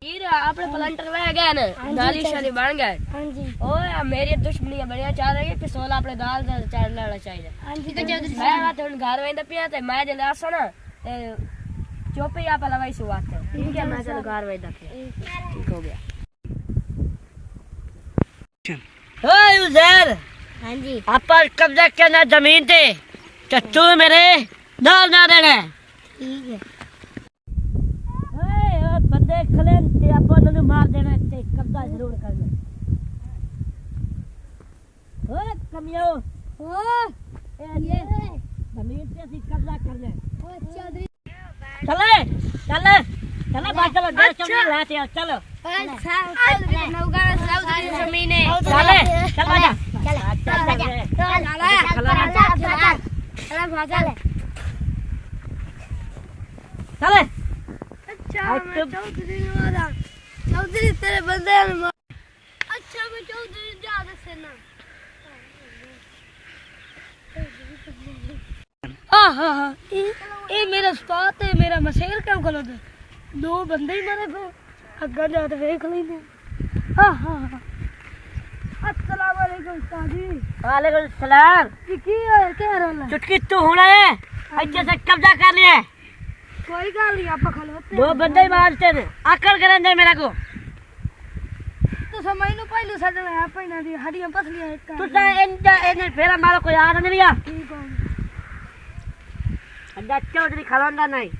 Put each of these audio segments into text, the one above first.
अपने प्लांटर में गए ना दाली शाली बन गए। हां जी ओए मेरी दुश्मनी बढ़िया चाह रही है कि सोला अपने दाल दा चार लेना चाहिए। हां जी चौधरी मैं बात हुन घर वेंदा पिया ते मैं जले आसा ना ते चुप या पहला वही सुवात है। ठीक है मैं चलो घर वेंदा पिया। ठीक हो गया। ओए उजैर हां जी अपन कब्जा करना जमीन पे तो तू मेरे दाल ना देना। ठीक है बंदे खले ते अपन ने मार देना ते कब्जा जरूर करना। ओए कमियो ओ ये जमीन पे सी कब्जा करना। ओ चौधरी चले चले चले बात चलो देश चलो लाते हैं चलो। अच्छा चौधरी नौगा चौधरी जमीन है। चले चल आजा चले अच्छा मैं चौधरी मारा चौधरी तेरे बंदे ने मारा। अच्छा मैं चौधरी ज्यादा से ना हाँ ये मेरा उस्ताद है मेरा मशहूर क्यों गलत है। दो बंदे ही मारे को अगर जाते देख लेंगे। हाँ अस्सलाम वालेकुम उस्ताद जी। वालेकुम सलाम। क्या रोल है चुटकी तू होना है अच्छे से कब्जा कर लिया। कोई गल नहीं आप खलोते दो बंदे ही मारते ने आकर करेंगे मेरा को तो समय नु पहलू सजन है पहिना दी हड्डियां पसलियां एक तू सा इन फेरा मारो कोई आ नहीं रिया। ठीक हो अंडा चौधरी खलोंदा नहीं।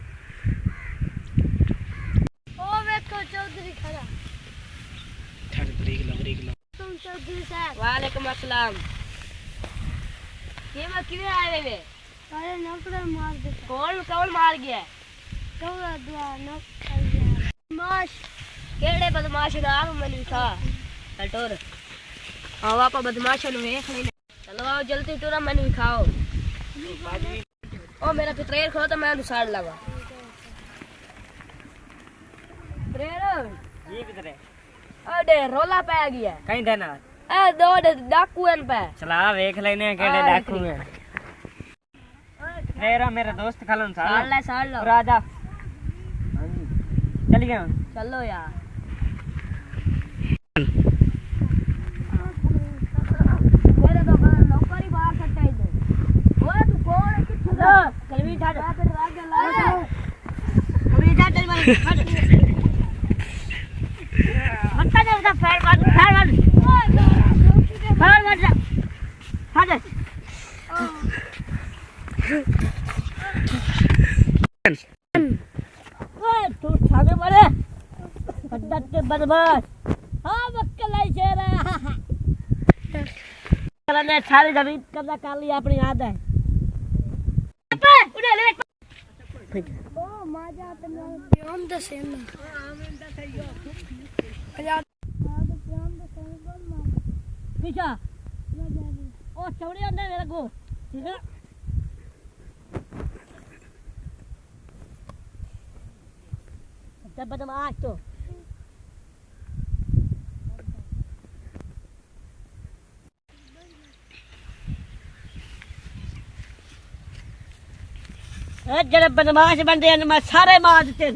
ओ देखो चौधरी खड़ा तुम चौधरी साहब। वालेकुम अस्सलाम। ये मैं किने आए वे अरे नौकरा मार दे कौन मार गया है? कौड़ा दुआ नौकरा माश केड़े बदमाश नाम मैंने लिखा टटोर आओ आप बदमाश ने देख लेना। चलो आओ जल्दी टोरा मैंने दिखाओ। ओ मेरा पितरेर खो तो मैं अनुसार लगा प्रेर जी पितरे अरे रोला पे आ गया कहीं देना ए दो डाकू इन पे चला देख लेने केड़े डाकू में तेरा मेरा दोस्त खलन साल लो राजा चल गया चलो यार। मेरे तो नौकरी बाहर सकता है इधर। ओए तू कौन है कितना कलवी छाड़ कलवी छाड़ चल मत जा उधर फायर मार हां ओए तू छागे मारे अड्डा के बदमाश। हां बक्कलाई शेरा ने सारी जमीन कब्जा कर लिया अपनी याद है। उड़े ले ओ माजा तने प्याम द सेम अजा प्याम द सेम बोल मार पीछा ओ चौड़ी अंदर मेरे को ठीक है। जब बदमाश तो जरा बदमाश बंदे मैं सारे मार देते।